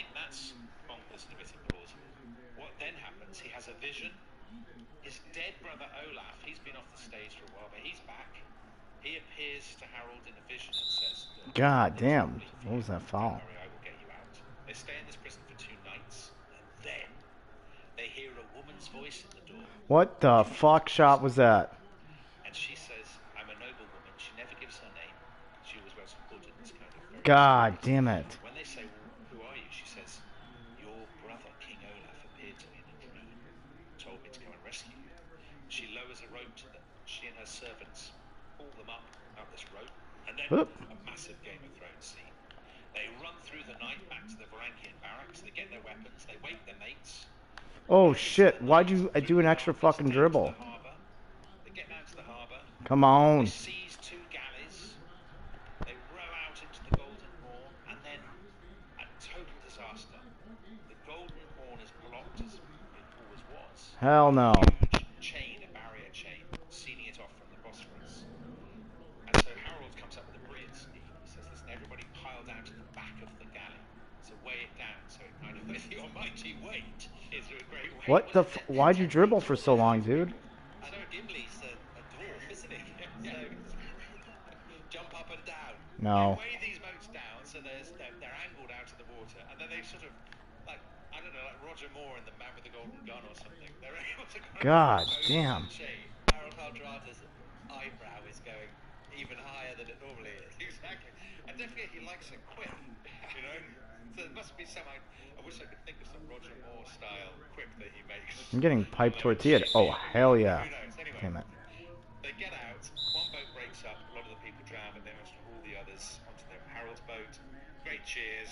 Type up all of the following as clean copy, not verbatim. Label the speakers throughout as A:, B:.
A: think that's bonkers and a bit implausible. What then happens? He has a vision. His dead brother Olaf, he's been off the stage for a while, but he's back. He appears to Harold in a vision and says,
B: God damn, what was that foul?
A: I will get you out. They stay in this prison for 2 nights, and then they hear a woman's voice in the door.
B: What the fuck shot was that?
A: And she says, I'm a noble woman. She never gives her name. She always wears a hood and this kind of very...
B: God damn it.
A: When they say, well, who are you? She says, your brother, King Olaf, appeared to me in a dream, told me to come and rescue you. She lowers a rope to them. She and her servants pull them up this rope, and then a massive Game of Thrones scene. They run through the night back to the Varangian barracks. They get their weapons. They wake their mates.
B: Oh shit! Why'd you do an extra fucking dribble?
A: They get down to the harbor.
B: Come on.
A: They seize 2 galleys. They row out into the Golden Horn, and then a total disaster. The Golden Horn is blocked as it always was.
B: Hell no.
A: A barrier chain, sealing it off from the Bosphorus. And so Harold comes up with a brilliant scheme. He says, listen, everybody pile down to the back of the galley. So weigh it down, so it kind of, with your mighty weight, is a great weight.
B: What the why'd you dribble for so long, dude?
C: I know Gimli's a dwarf, isn't he? So, jump up and down.
B: No.
A: They weigh these boats down, so they're angled out of the water, and then they sort of, like, I don't know, like Roger Moore in The Man with the Golden Gun or something. They're able to
B: God damn.
C: Harold Hardrada's eyebrow is going even higher than it normally is.
A: Exactly. And don't forget, he likes a quip, you know? So there must be some, I wish I could think of some Roger Moore style quip that he makes.
B: I'm getting piped tortilla. Oh, hell yeah.
A: Anyway,
B: Damn it.
A: they get out, one boat breaks up, a lot of the people drown, but they manage to haul the others onto Harold's boat. Great cheers.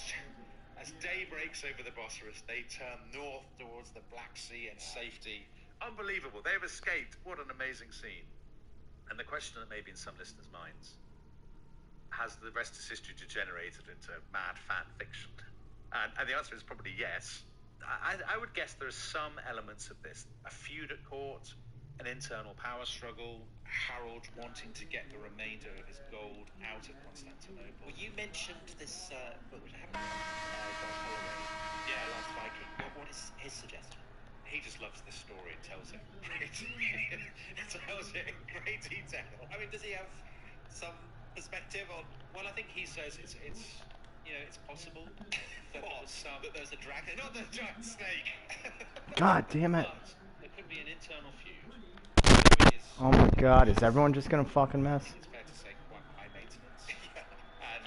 A: As day breaks over the Bosphorus, they turn north towards the Black Sea and safety. Unbelievable. They've escaped. What an amazing scene. And the question that may be in some listeners' minds, has the rest of history degenerated into mad fan fiction? And the answer is probably yes. I would guess there are some elements of this. A feud at court, an internal power struggle, Harold wanting to get the remainder of his gold out of Constantinople.
C: Well, you mentioned this book which happened Don Holloway, Last Viking. What is his suggestion?
A: He just loves this story and tells it it tells it in great detail.
C: I mean, does he have some perspective on?
A: Well, I think he says it's you know, it's possible that
C: that there's a dragon,
A: not the giant snake.
B: God damn it.
A: But there could be an internal feud.
B: Oh my god, is everyone just gonna fucking miss?
A: It's fair to say quite high maintenance.
C: And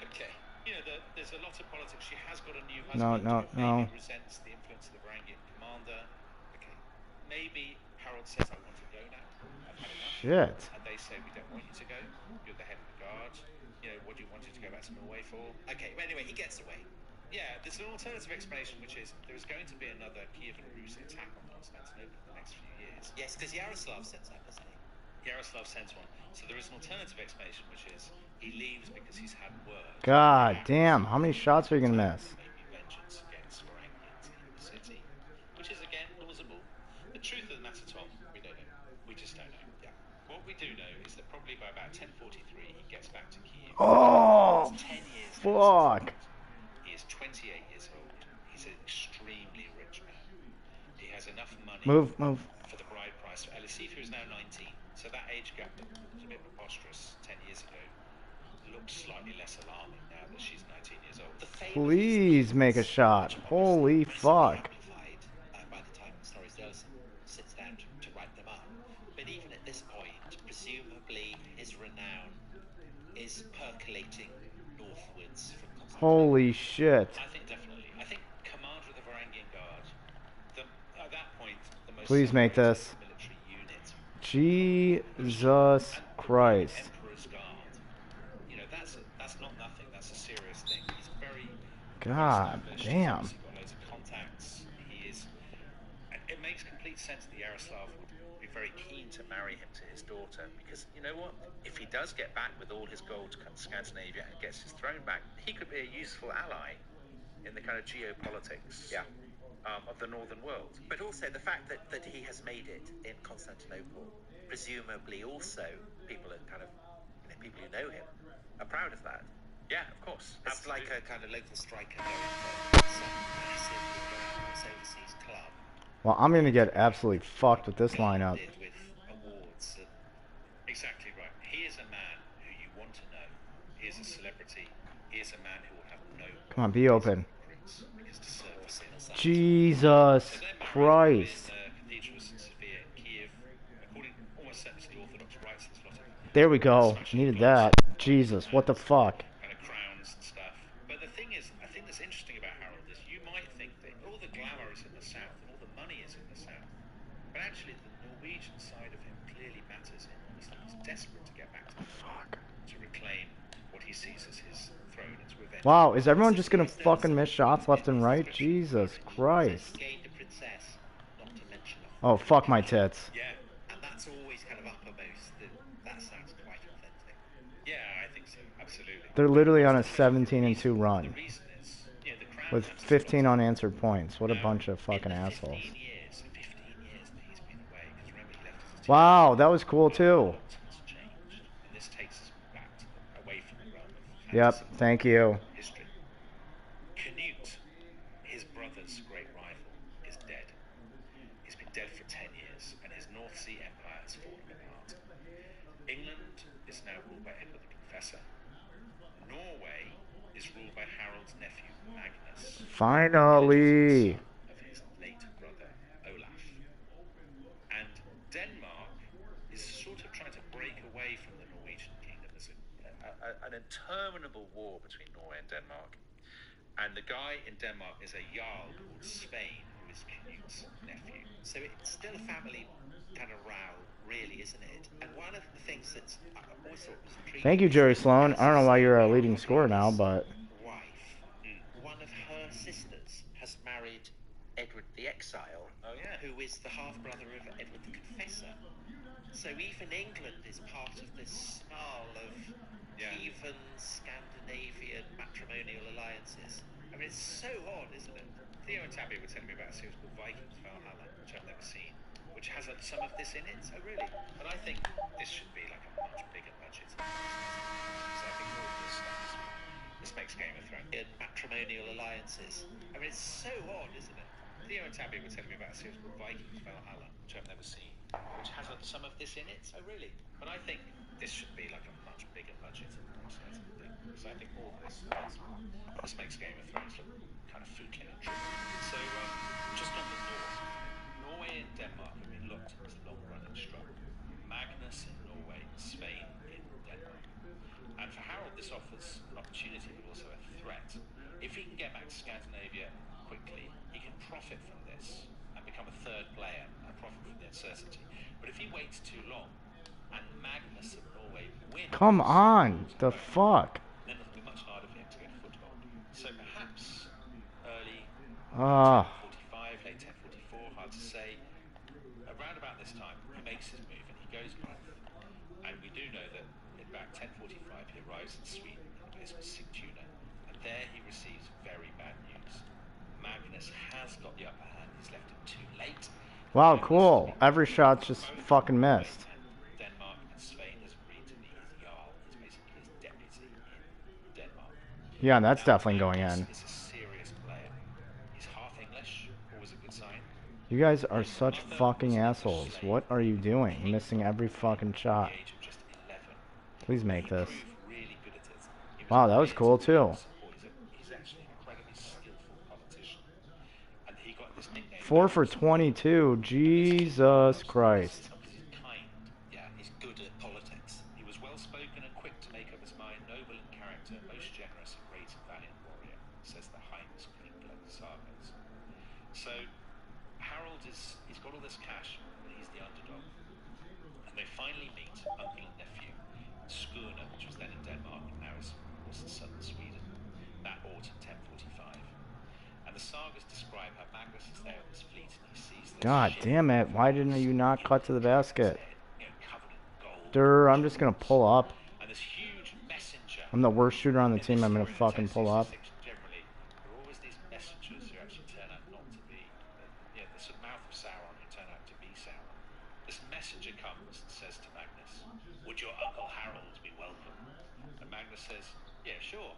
A: you know, there's a lot of politics. She has got a new husband.
B: No.
A: Maybe resents the influence of the Varangian commander. Okay, maybe Harold says, I want to go now. I've had enough.
B: Shit.
A: And they say, we don't want you to go. You're the head of the guard. You know, what do you want you to go back to Norway for?
C: Okay, but anyway, he gets away.
A: Yeah, there's an alternative explanation, which is there is going to be another Kievan Rus attack on Constantinople in the next few years.
C: Yes, because Yaroslav sends that, doesn't he?
A: Yaroslav sends one. So there is an alternative explanation, which is he leaves because he's had word.
B: God damn, how many shots are you gonna miss?
A: Maybe vengeance against Varangians in the city, which is again plausible. The truth of the matter, Tom, we don't know. We just don't know. Yeah. What we do know is that probably by about 1043 he gets back to Kiev.
B: Oh,
A: 10 years
B: fuck.
A: He is 28 years old. He's an extremely rich man. He has enough money
B: Move.
A: for the bride price. Elisifa is now 19, so that age gap that was a bit preposterous 10 years ago looks slightly less alarming now that she's 19 years old.
B: Please make a shot. Holy fuck.
C: By the time Snorri sits down to write them up. But even at this point, presumably his renown is percolating northwards from Constantinople.
B: Holy shit.
A: I think definitely. I think commander of the Varangian Guard, at that point, the most
B: Please make this.
A: military unit.
B: Jesus Christ.
A: Emperor's Guard. You know, that's not nothing. That's a serious thing. He's very
B: God
A: established.
B: damn.
A: He's got loads of contacts. He is. It makes complete sense that Yaroslav would be very keen to marry him to his daughter because you know what? If he does get back with all his gold to Scandinavia and gets his throne back, he could be a useful ally in the kind of geopolitics.
C: Yeah.
A: Of the northern world.
C: But also the fact that he has made it in Constantinople, presumably also people who know him are proud of that.
A: Yeah, of course.
C: It's like
A: Absolutely.
C: a kind of local striker going for some massively glamorous overseas club.
B: Well, I'm gonna get absolutely fucked with this lineup.
C: Garlanded with awards and
A: Exactly right. He is a man who you want to know. He is a celebrity. He is a man who will have no
B: Come on, be open.
A: recruits because to serve
C: for single sons.
B: Jesus
A: So they're married
B: Christ.
A: in Cathedral St. Sophia in Kiev, according almost certainly to the Orthodox rites. There's a lot of
B: There we go.
A: smashing
B: Needed
A: glass
B: that.
A: and
B: Jesus, what the
A: and
B: fuck?
A: kind of crowns and stuff. But the thing is, I think that's interesting about Harold is you might think that all the glamour is in the south and all the money is in the south, but actually the Norwegian side of him clearly matters enormously. He's desperate to get back to the throne, to reclaim what he sees as his throne and to avenge.
B: Wow, is everyone just gonna fucking miss shots left and right? Jesus Christ.
C: He gained a princess, not to mention a
B: Oh, fuck my tits.
A: Yeah,
C: and that's always kind of uppermost. That sounds quite authentic.
A: yeah, I think so. Absolutely.
B: They're literally on a 17-2 run.
A: The reason is, the crown
B: With
A: has to
B: 15
A: stop.
B: unanswered points. What a
A: Now,
B: bunch of fucking
C: In the
B: assholes.
C: 15 years
A: that he's been away, because remember he left as a
B: Wow, that was cool too.
A: teenager. A lot has changed, and this takes us back to away from the realm of
B: Yep,
A: fantasy
B: thank you.
A: history. Canute, his brother's great rival, is dead. He's been dead for 10 years, and his North Sea empire has fallen apart. England is now ruled by Edward the Confessor. Norway is ruled by Harold's nephew, Magnus.
B: Finally.
A: Of his late brother, Olaf. And Denmark is sort of trying to break away from the Norwegian kingdom. There's an interminable war between Norway and Denmark. And the guy in Denmark is a Jarl called Svein, who is Canute's nephew.
C: So it's still a family kind of row, really, isn't it? And one of the things that I always thought was intriguing.
B: Thank you, Jerry Sloan. I don't know why you're a leading scorer now, but
C: Wife, one of her sisters, has married Edward the Exile,
A: Oh, yeah.
C: who is the half-brother of Edward the Confessor. So even England is part of this snarl of heathen Scandinavian matrimonial alliances.
A: I mean, it's so odd, isn't it? Theo and Tabby were telling me about a series called Vikings Valhalla, which I've never seen, which has some of this in it. Oh, really? But I think this should be like a much bigger budget. So I think all of this stuff, this makes Game of Thrones.
C: And matrimonial alliances.
A: I mean, it's so odd, isn't it? Theo and Tabby were telling me about a series called Vikings Valhalla, which I've never seen, which has some of this in it. Oh, really? But I think this should be like a much bigger budget. So I think all of this makes Game of Thrones look kind of footling and trivial. So just on the north, Norway and Denmark have been looked as long-running struggle. Magnus in Norway, Spain in Denmark. And for Harold, this offers an opportunity, but also a threat. If he can get back to Scandinavia quickly, he can profit from this and become a third player and profit from the uncertainty. But if he waits too long, and Magnus of Norway wins...
B: come on, the fuck.
A: Then it'll be much harder for him to get a foothold. So perhaps early
B: Ah.
A: 1045, late 1044, hard to say. Around about this time, he makes his move and he goes north. And we do know that in about 1045, he arrives in Sweden, in a place called Sigtuna. And there he receives very bad news. Magnus has got the upper hand. He's left it too late.
B: Wow, cool. Every shot's just fucking missed.
A: Denmark and Spain has agreed to be his Jarl. He's basically his deputy in Denmark.
B: Yeah, that's definitely going in.
A: He's a serious player. He's half English, always a good sign.
B: You guys are such fucking assholes. What are you doing? Missing every fucking shot.
A: At the age of just 11,
B: Please make this.
A: he proved really good at it. He
B: Wow, that was cool too.
A: He's actually an incredibly skillful politician. And he got this nickname.
B: 4 for 22. Jesus Christ.
A: He's kind. Yeah, he's good at politics. He was well spoken and quick to make up his mind, noble in character, most generous, and great and valiant warrior, says the Heinz Klingler sagas. So Harold he's got all this cash, and he's the underdog. And they finally meet, uncle and nephew, in Skåne, which was then in Denmark, and now is in southern Sweden, that autumn 1045. And the sagas describe how Magnus is there with his fleet, and he sees this
B: God
A: ship,
B: damn it. Why didn't you not cut to the basket?
A: covered in gold.
B: Durr, I'm just gonna pull up.
A: And this huge messenger.
B: I'm the worst shooter on the
A: In
B: team.
A: this
B: I'm gonna
A: story,
B: fucking
A: the
B: pull up.
A: text generally, there are always these messengers who actually turn out not to be, the sort of mouth of Sauron who turn out to be Sauron. This messenger comes and says to Magnus, "Would your Uncle Harold be welcome?" And Magnus says, "Yeah, sure."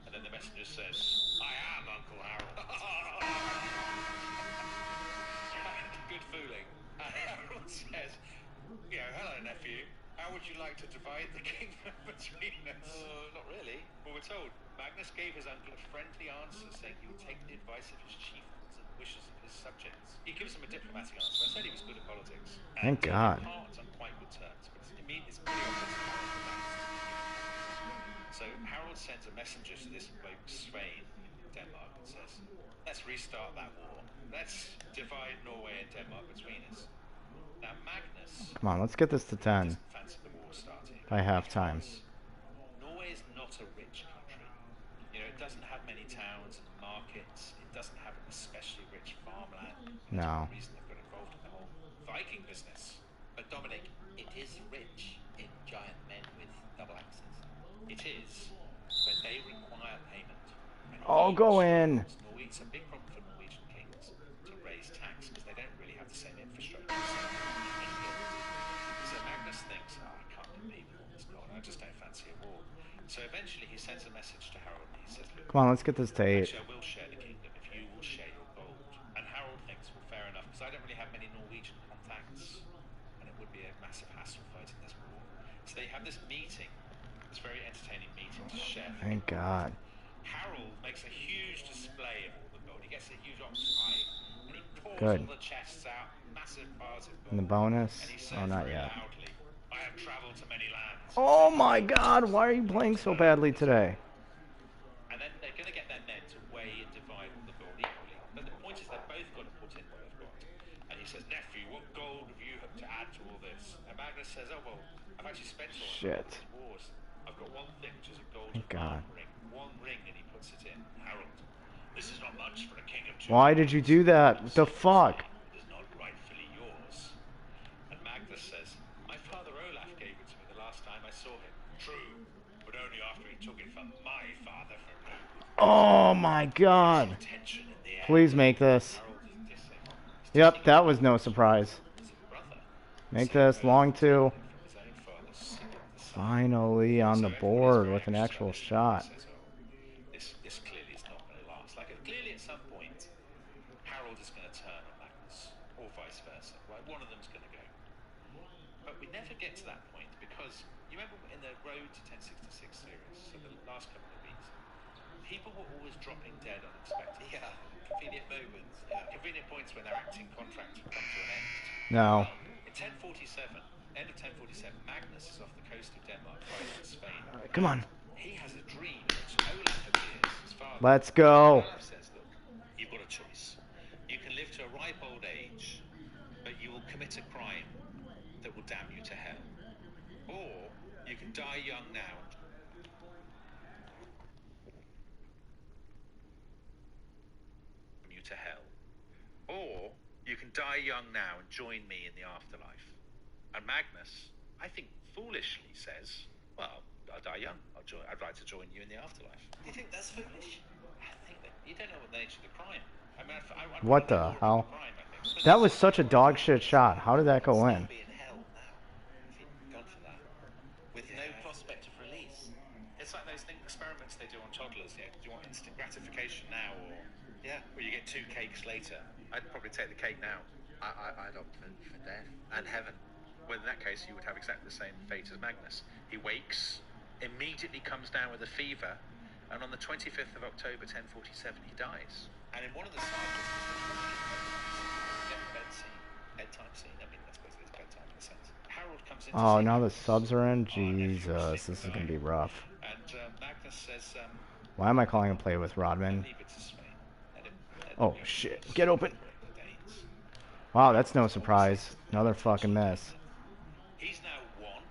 A: And then the messenger says, "I am Uncle Harold." Good fooling. And Harold says, "Hello, nephew. How would you like to divide the kingdom between us?"
C: Not really.
A: Well, we're told Magnus gave his uncle a friendly answer, saying he would take the advice of his chieftains and the wishes of his subjects. He gives them a diplomatic answer. I said he was good at politics.
B: Thank God.
A: They part on quite good terms, but it's pretty obvious that Harold and Magnus. So Harold sends a messenger to this bloke Svein in Denmark and says, "Let's restart that war. Let's divide Norway and Denmark between us." Now Magnus,
B: Come on, let's get this to 10
A: doesn't fancy the war starting.
B: by halftime.
A: Norway is not a rich country. It doesn't have many towns and markets. It doesn't have an especially rich farmland. That's
B: No.
A: one reason they've got involved in the whole Viking business.
C: But Dominic, it is rich in giant men with double axes.
A: It is, but they require payment.
B: Oh, go in.
A: It's a big problem for Norwegian kings to raise tax because they don't really have the same infrastructure. So Magnus thinks, I can't compete with all this gold. I just don't fancy a war. So eventually he sends a message to Harold and he says, "Look,
B: Come on, let's get this to 8.
A: actually, I will share the kingdom if you will share your gold." And Harold thinks, well, fair enough, because I don't really have many Norwegian contacts, and it would be a massive hassle fighting this war. So they have this meeting, this very entertaining meeting to share.
B: Thank God.
A: Harold makes a huge display of all the gold. He gets a huge ox hide, and he pours
B: Good.
A: all the chests out, massive bars of gold.
B: And the bonus?
A: And he says
B: Oh, not
A: very
B: yet.
A: loudly, "I have traveled to many lands."
B: Oh my God, why are you playing so badly today?
A: And then they're going to get their men to weigh and divide all the gold equally. But the point is they've both got to put in what they've got. And he says, "Nephew, what gold have you to add to all this?" And Magnus says, "Oh, well, I've actually spent all
B: Shit.
A: the wars. I've got one thing, which is a golden
B: Thank God.
A: ring. One ring," and he puts it in. "Harold, this is not much for a king of two.
B: Why did you do that? What the fuck?
A: It is not rightfully yours." And Magnus says, "My father Olaf gave it to me the last time I saw him." "True, but only after he took it from my father for no
B: Oh my God.
A: tension in the air."
B: Please make this.
A: Harold is dissing.
B: Yep, that was no surprise.
A: His brother.
B: Make this long 2.
A: From his own father's secret desire.
B: Finally on the
A: So
B: board
A: everybody's
B: with an
A: very
B: actual
A: anxious
B: shot.
A: about this. He says, this clearly is not going to last. Clearly at some point, Harold is going to turn on Magnus, or vice versa. Right? One of them's going to go. But we never get to that point because you remember in the Road to 1066 series, so the last couple of weeks, people were always dropping dead unexpectedly.
C: Yeah, convenient moments. Yeah.
A: Convenient points when their acting contract had come to an end.
B: No.
A: In 1047, end of 1047, Magnus is off the coast of Denmark fighting Spain.
B: Come on.
A: He has a dream in which Olaf appears, his father.
B: Let's go.
A: Olaf says, "Look, you've got a choice. You can live to a ripe old age, but you will commit a crime that will damn you to hell. Or you can die young now and damn you to hell. Or you can die young now and join me in the afterlife." And Magnus, I think foolishly, says, "Well, I'll die young. I'd like to join you in the afterlife."
C: Do you think that's foolish?
A: I think that you don't know what the nature of the crime. I mean,
B: What the hell?
A: Crime, I think.
B: That was such a dog shit shot. How did that go in?
C: Be in hell now if he'd gone for that, with no prospect of release.
A: It's like those experiments they do on toddlers. Yeah, do you want instant gratification now, or you get 2 cakes later? I'd probably take the cake now.
C: I'd opt for death and heaven.
A: Well, in that case, you would have exactly the same fate as Magnus. He wakes, immediately comes down with a fever, and on the 25th of October, 1047, he dies. And in one of the sagas, bedtime scene. I mean, I suppose it's bedtime in a sense. Harold comes in.
B: Oh, now the subs are in? Jesus, this is going to be rough.
A: And Magnus says,
B: Why am I calling a play with Rodman?
A: "Leave it to Spain. Let him
B: Oh, shit. Get open. Wow, that's no surprise. Another fucking mess.
A: He's now won.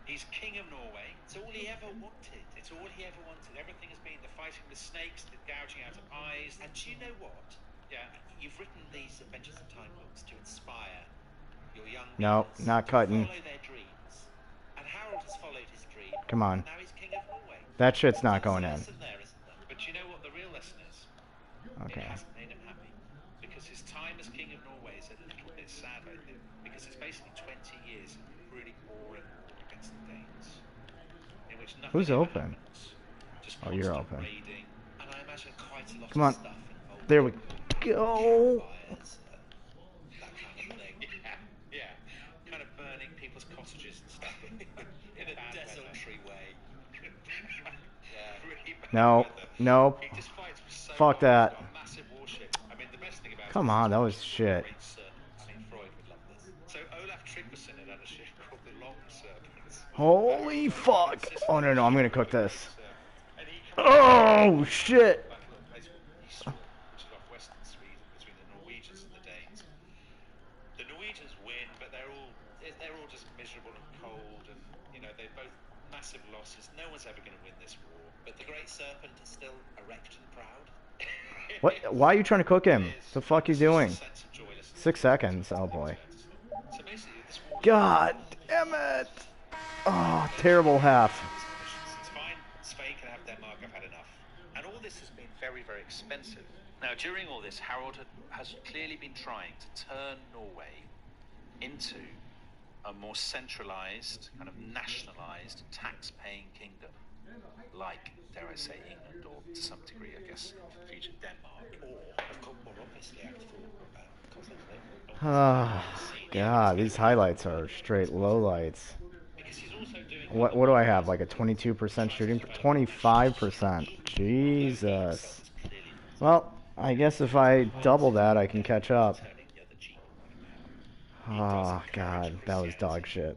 A: He's king of Norway. It's all he ever wanted. It's all he ever wanted. Everything has been the fighting with snakes, the gouging out of eyes.
C: And do you know what?
A: Yeah.
C: You've written these Adventures in Time books to inspire your young
B: No,
C: readers
B: not
C: to
B: cutting.
C: follow their dreams. And Harold has followed his dream.
B: Come on.
C: Now he's king of Norway.
B: That shit's not
C: There's
B: going
C: a
B: in.
C: lesson there, isn't there?
A: But you know what the real lesson is?
B: Okay.
A: It hasn't made him happy. Because his time as king of Norway is a little bit sad, I think. Because it's basically 20 years of which nothing
B: Who's
A: ever
B: open?
A: happens. Just
B: Oh, you're
A: constant
B: open.
A: raiding, and I imagine quite a lot
B: Come
A: of
B: on.
A: stuff involved.
B: There we go.
C: Campfires, that kind of thing.
A: Yeah, kind of burning people's cottages and stuff
C: In a desultory way.
A: Really bad
B: No,
A: weather.
B: nope.
A: He just fights so
B: Fuck
A: hard.
B: that.
A: He's got a massive warship. I mean, the best thing about
B: Come
A: this
B: on,
A: is
B: that was
A: he's got a
B: shit.
A: great serpent.
C: I mean, Freud would love this.
A: So Olaf Tryggvason had a ship called the Long Serpents.
B: Holy fuck. Oh, no, I'm gonna cook this.
A: And he
B: Oh, shit.
A: battle at a place called Eastwood, which is off western Sweden, between the Norwegians and the Danes. The Norwegians win, but they're all just miserable and cold, and you know they're both massive losses. No one's ever going to win this war.
C: But the great serpent is still erect and proud.
B: What? Why are you trying to cook him? The fuck you
A: It's just a
B: doing?
A: sense of joylessness.
B: 6 seconds. Oh, boy.
A: So basically, this war.
B: God damn it. Oh, terrible half.
A: It's fine. Spain can have Denmark. I've had enough. And all this has been very, very expensive. Now, during all this, Harold has clearly been trying to turn Norway into a more centralized, kind of nationalized, tax-paying kingdom, like, dare I say, England, or to some degree, I guess, future Denmark, or, of course, more obviously, actual Constantinople.
B: Oh, God, these highlights are straight lowlights.
A: Because he's also doing
B: What do I have? Like a 22% shooting? 25%. Jesus. Well, I guess if I double that, I can catch up. Oh, God, that was dog shit.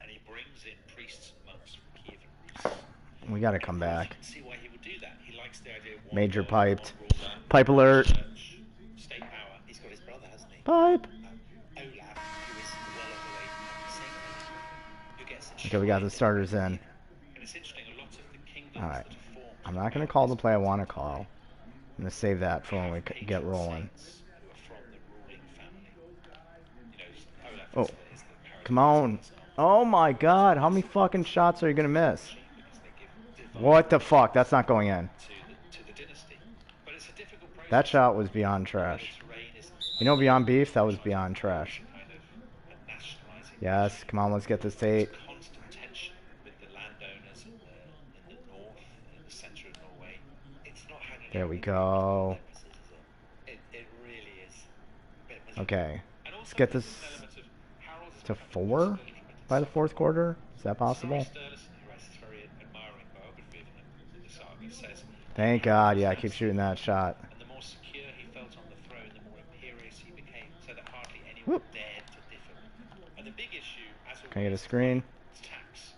A: and he brings in priests and monks from Kiev and Greece.
B: We gotta come back.
A: See why he would do that. He likes the idea of one
B: Major
A: God,
B: piped.
A: one ruler,
B: Pipe alert.
A: church, state power.
C: He's got his brother, hasn't he?
B: Pipe.
C: Olaf, who is well on the way to becoming saint, who gets
B: Okay, we got the starters in.
A: And it's interesting, a lot of the kingdoms
B: Alright.
A: that are formed
B: I'm not gonna call the play I want to call. I'm gonna save that for when we get rolling.
A: saints who are from the ruling family. You know, Olaf
B: Oh,
A: is the paradigm
B: come on. Oh my God, how many fucking shots are you gonna miss?
A: because they give divine
B: What the fuck? That's not going in.
A: to the dynasty. But it's a difficult process.
B: That shot was beyond trash.
A: The terrain is
B: You know, beyond beef, that was beyond trash.
A: kind of a nationalizing.
B: Yes, come on, let's get this date.
A: Constant tension with the landowners in the north, in the centre of Norway. It's not hanging
B: There
A: out
B: we
A: with
B: go.
C: It really is. A bit miserable.
B: Okay,
A: And also
B: let's get
A: there's
B: this
A: an element of Harold has
B: to
A: become
B: 4
A: more
B: by the 4th quarter. Is that possible?
A: Snorri Sturluson, who writes this very admiring biography of him in the saga, says,
B: Thank God, yeah, I keep shooting that shot.
A: and the more secure he felt on the throne, the more imperious he became, so that hardly anyone
B: Whoop.
A: dared to differ. And the big issue, as
B: Can I get a
A: always,
B: screen?
A: is tax.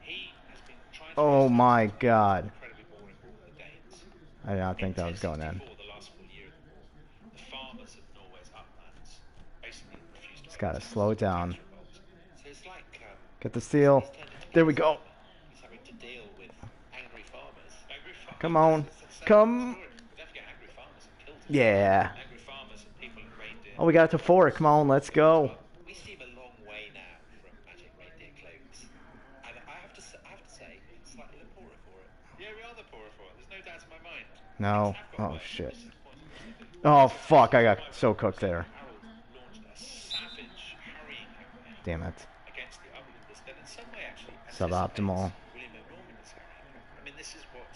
A: He has been trying to
B: Oh
A: raise
B: my
A: taxes
B: God.
A: incredibly boring war with the Danes.
B: I did not think that was going in.
A: 1064, the last full year of the war, the farmers of Norway's uplands basically refused to
B: Just gotta
A: protest
B: slow it
A: the
B: down.
A: tax revolt.
C: So it's like
B: Get the steal.
C: he's turned into
B: There we
C: King
B: go.
C: Solomon. He's having to deal with angry farmers.
A: Angry farmers.
B: Come on.
A: It's the same
B: Come.
A: story. We don't get angry farmers and killed them.
B: Yeah.
A: Angry farmers and people in reindeer.
B: Oh, we got it to 4. Come on, let's go.
C: We seem a long way now from magic reindeer cloaks, and I have to say, slightly the poorer for it.
A: Yeah, we are the poorer for it. There's no doubt in my mind.
B: No.
A: Things have got
B: Oh,
A: worse.
B: shit.
A: This is the point of the-
B: Oh, fuck, I got so cooked there.
A: Harold launched a savage harrying campaign
B: Damn it.
A: against the uplanders that in some way actually
B: Suboptimal.
A: anticipates William of Normandy's harrying campaign. I mean, this is what...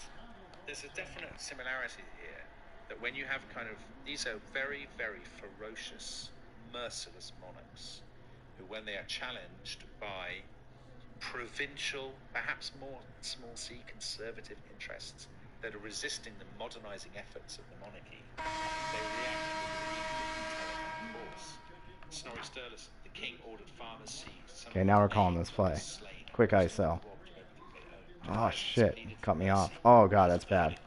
A: There's a definite similarity here that when you have kind of... These are very, very ferocious, merciless monarchs who, when they are challenged by provincial, perhaps more small c conservative interests that are resisting the modernizing efforts of the monarchy, they react with equal force. Snorri Sturluson, the king ordered farmers seized.
B: Okay, now we're calling this play. Quick ISO. Oh, shit. Cut me off. Oh, God, that's bad.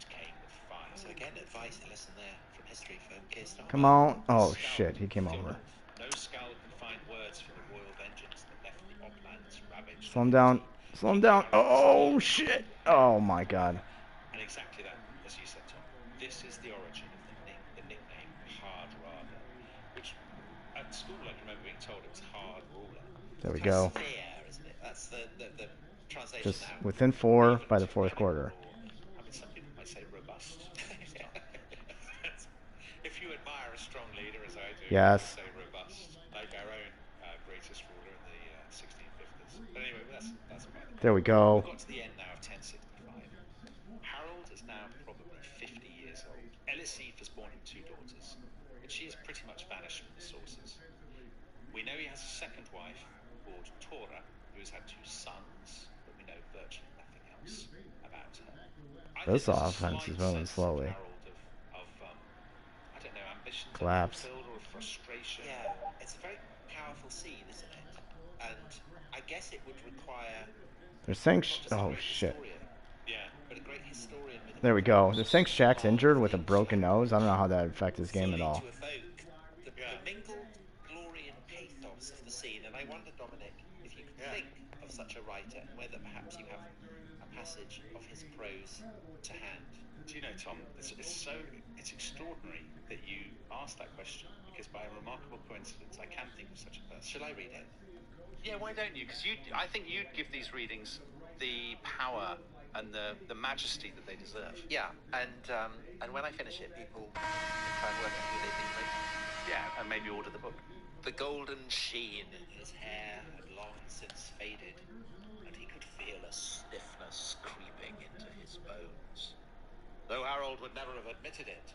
C: So again, advice, a lesson there from history for Keir Starmer.
B: Come on. Oh, shit, he came over.
A: No skull can find words for the royal vengeance that left the uplands ravaged.
B: Slow him down. Slow him down. Oh, shit. Oh, my God.
A: And exactly that, as you said, Tom. This is the origin of the nickname Hard Rather, which at school I can remember being told it was Hard Ruler.
B: There we go.
C: That's fair, isn't it? That's the translation
B: Just
C: now.
B: within 4 by the 4th quarter.
A: I mean, some people might say robust. If you admire a strong leader, as I do,
B: Yes.
A: you say robust, like our own greatest ruler in the 1650s. But anyway, that's about it.
B: There we go.
A: We've got to the end now of
C: now probably 50 years old. Ellis Eve was born in 2 daughters, but she has pretty much vanished from the sources. We know he has a second wife called Tora, who has had 2 sons, but we know virtually nothing else about her.
B: This offense is moving slowly.
C: I don't know, ambition
B: Collapse.
C: unfulfilled or frustration. Yeah, it's a very powerful scene, isn't it? And I guess it would require.
B: They're saying, oh shit.
C: Yeah, but a great historian with.
B: There we go. They're saying Shaq's injured with a broken nose. I don't know how that affects his game at all.
C: To evoke the mingled glory and pathos of the scene, and I wonder, Dominic, if you could think of such a writer, and whether perhaps you have a passage of his prose to hand.
A: Do you know, Tom, it's extraordinary that you asked that question, because by a remarkable coincidence, I can think of such a person.
C: Shall I read it?
A: Yeah, why don't you? Because I think you'd give these readings the power and the majesty that they deserve.
C: Yeah, and when I finish it, people can try and work out who they think wrote it.
A: Yeah, and maybe order the book.
C: The golden sheen in his hair had long since faded, and he could feel a stiffness creeping into his bones. Though Harold would never have admitted it,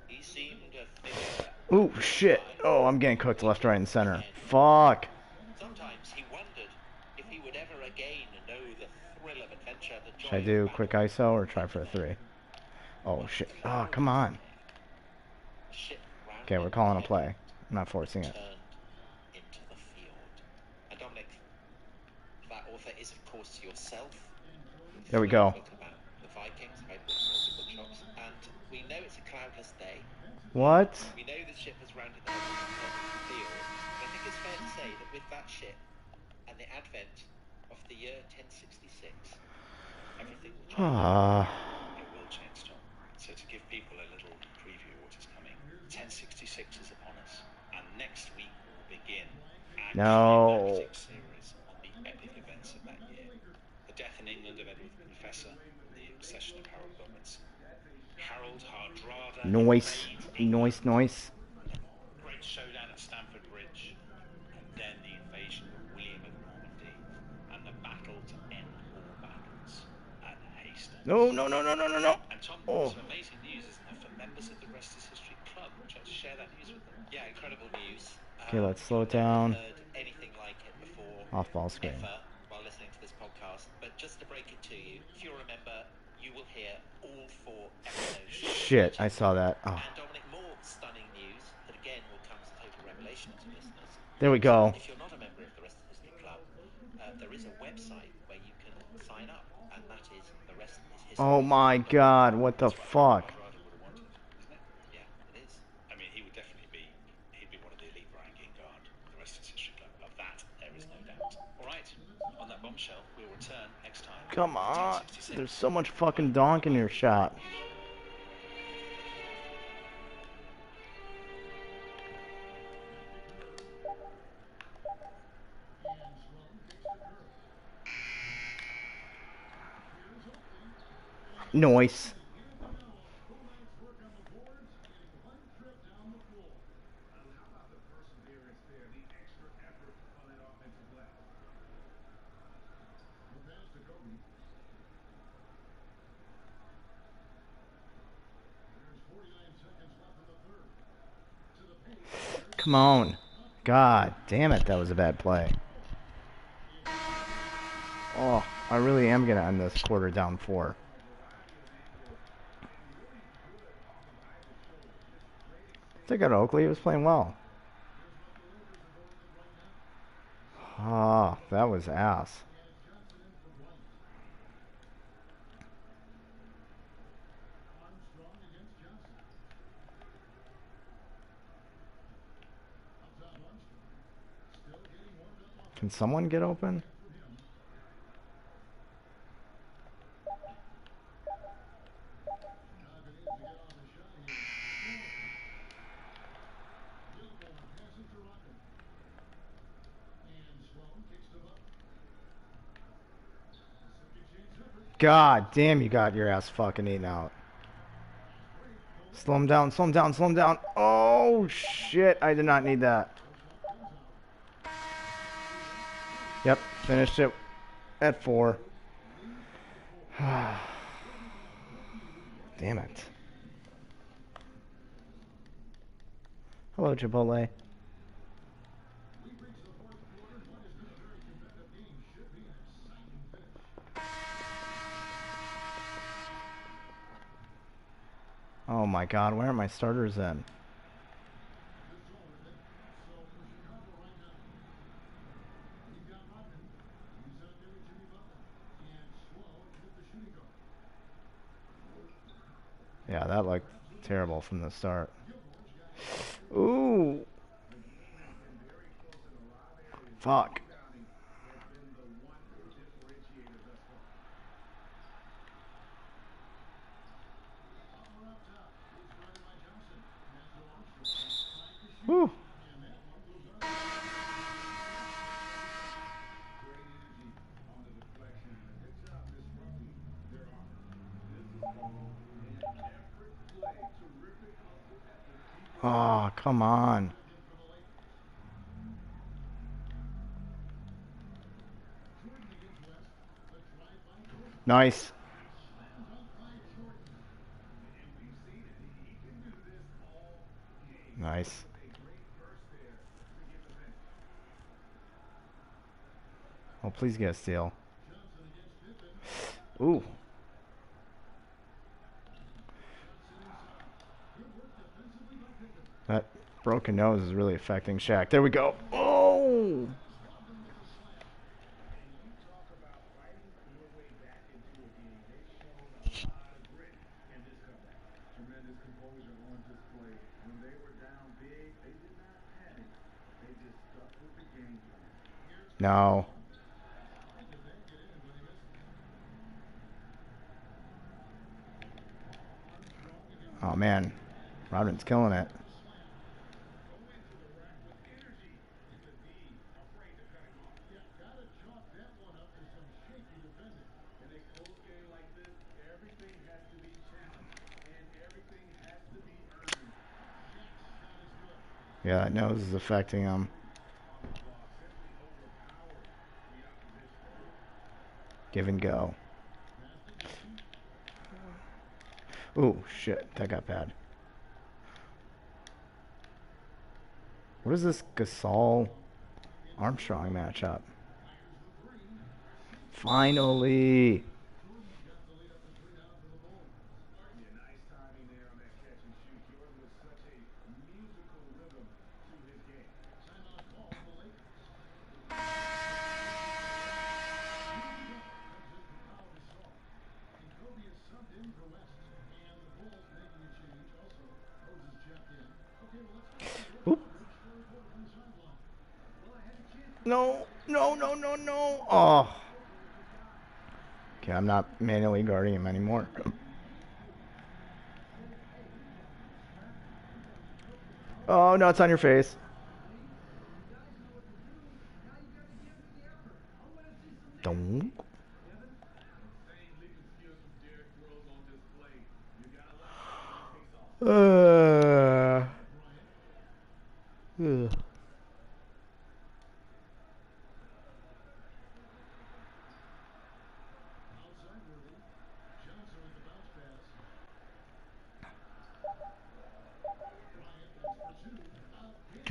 C: he seemed a figure.
B: Ooh, shit. Oh, I'm getting cooked left, right, and center. Fuck.
C: Sometimes he wondered if he would ever again know the thrill of adventure.
B: Should I do quick ISO or try for a 3? Oh, shit. Oh, come on. Okay, we're calling a play. I'm not forcing it.
C: Into the fjord. And Dominic, that author is, of course, yourself.
B: There we go.
C: About the Vikings, bookshops, and we know it's a cloudless day.
B: What?
C: We know the ship has rounded the field. I think it's fair to say that with that ship and the advent of the year 1066, everything will change.
A: It will change, Tom. So to give people a little preview of what is coming, 1066 is upon us, and next week will begin our series on the epic events of that year. The death in England of Edward the Confessor, the accession of Harold Godwinson. Harold Hardrada.
B: Noise.
A: Great showdown at Stamford Bridge, and then the invasion of William of Normandy, and the battle to end all battles at Hastings.
B: No.
A: And Tom, some amazing news, isn't there, for members of the Rest is History Club? Would you like to share that news with them?
C: Yeah, incredible news.
B: Okay, let's slow it down.
C: Heard anything like it before?
B: Off ball screen.
C: Ever while listening to this podcast, but just to break it to you, if you remember, you will hear all 4 episodes.
B: Shit, I saw that. Oh.
C: And Dominic, more stunning news that again will come as a total revelation to listeners.
B: There we go.
C: If you're not a member of the Rest is History Club, there is a website where you can sign up, and that is the Rest is History.
B: Oh my god, what the fuck?
C: Yeah, it is.
A: I mean, he'd be one of the elite ranking guard. The Rest is History Club. Of that, there is no doubt. All right, on that bombshell, we'll return next time.
B: Come on. There's so much fucking donk in your shot. Noise. Come on. God damn it, that was a bad play. Oh, I really am going to end this quarter down 4. Took out Oakley, he was playing well. Ah, that was ass. Can someone get open? God damn, you got your ass fucking eaten out. Slow him down, slow him down, slow him down. Oh, shit. I did not need that. Yep, finished it at 4. Damn it. Hello, Chipotle. Oh my god, where are my starters in? Yeah, that looked terrible from the start. Ooh. Fuck. Whew. Oh, come on. Nice. Nice. Oh, please get a steal. Ooh. That broken nose is really affecting Shaq. There we go. Oh! No. Oh, man. Rodman's killing it. Yeah, that nose is affecting him. Give and go. Ooh, shit. That got bad. What is this Gasol Armstrong matchup? Finally. Oop. No, no, no, no, no. Oh. Okay, I'm not manually guarding him anymore. Oh, no, it's on your face. Don't. Ugh.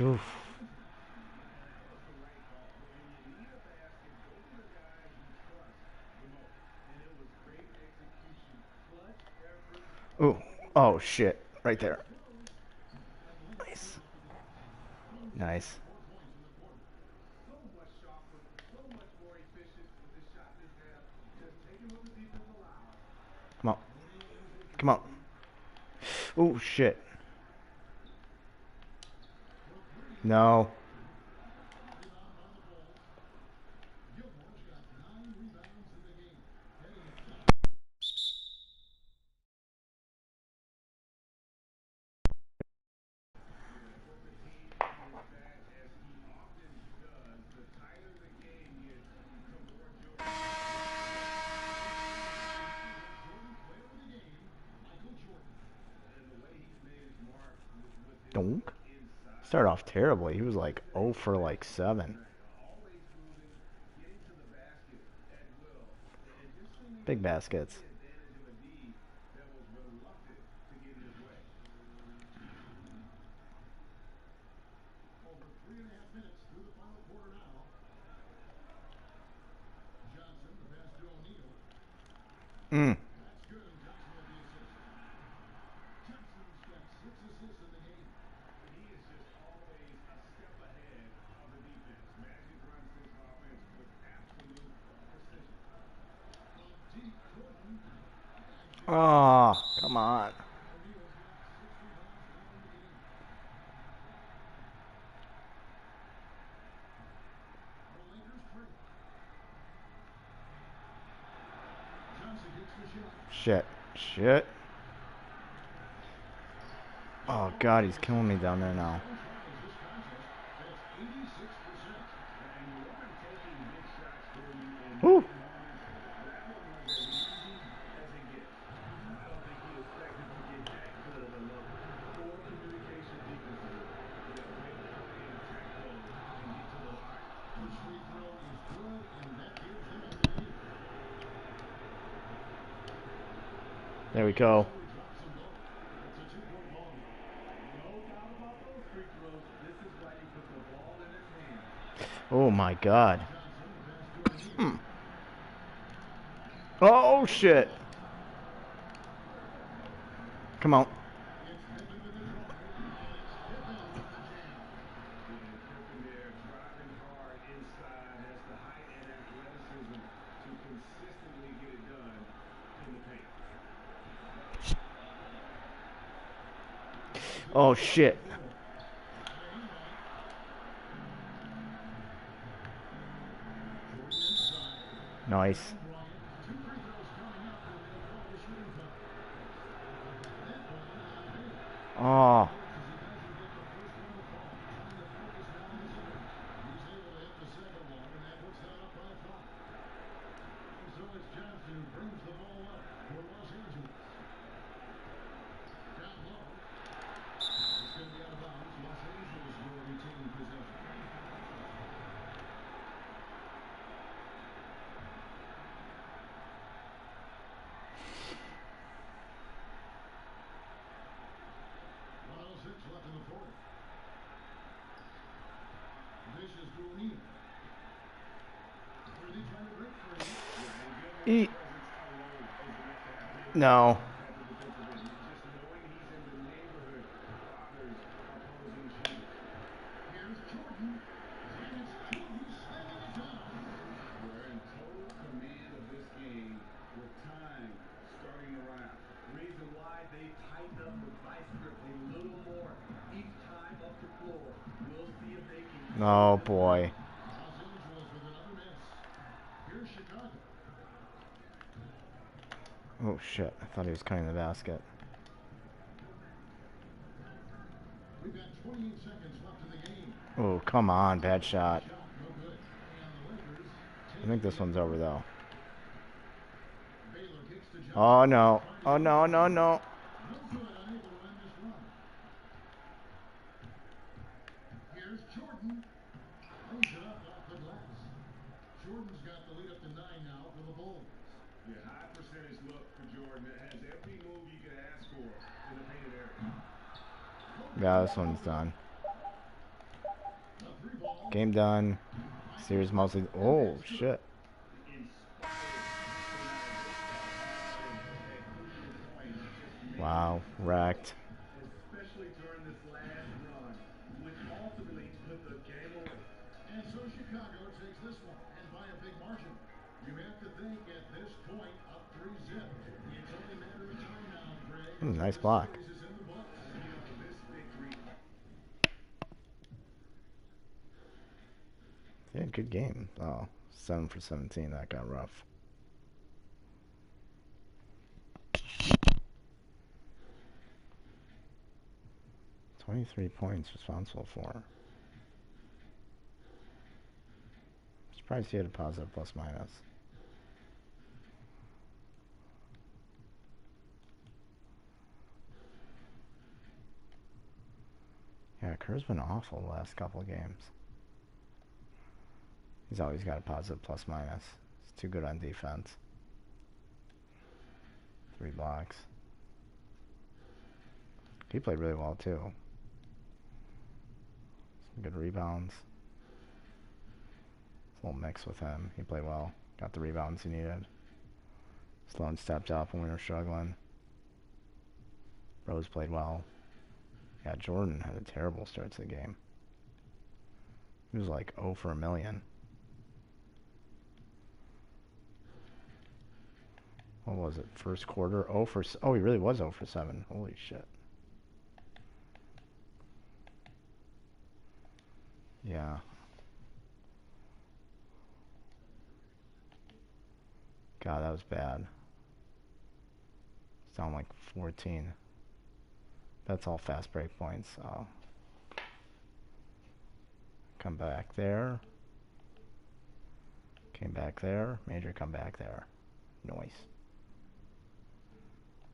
B: Oof. Ooh. Oh, shit. Right there. Nice. Nice. Come on. Come on. Oh, shit. No. Donk. Started off terribly. He was like 0 for like 7. Big baskets. Mm. Oh, come on. Shit. Shit. Oh, God, he's killing me down there now. Woo. There we go. Oh my God. Hmm. Oh shit. Come on. Oh shit. Nice. Oh. Eat. No. Oh boy. Oh shit. I thought he was cutting the basket. Oh, come on. Bad shot. I think this one's over though. Oh no. Oh no, no, no. Yeah, this one's done. Game done. Series mostly. Oh shit. Wow, wrecked. Nice block. Yeah, good game. Oh, 7 for 17. That got rough. $23 points responsible for. Surprised he had a positive plus minus. Yeah, Kerr's been awful the last couple of games. He's always got a positive plus minus. He's too good on defense. 3 blocks. He played really well too. Some good rebounds. It's a little mix with him. He played well. Got the rebounds he needed. Sloan stepped up when we were struggling. Rose played well. Yeah, Jordan had a terrible start to the game. He was like 0 for a million. What was it? First quarter? Oh, he really was 0 for 7. Holy shit. Yeah. God, that was bad. It's down like 14. That's all fast break points. Oh. Come back there. Came back there. Major come back there. Nice.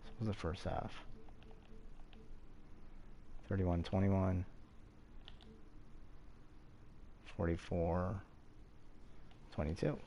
B: This was the first half. 31-21. 44-22.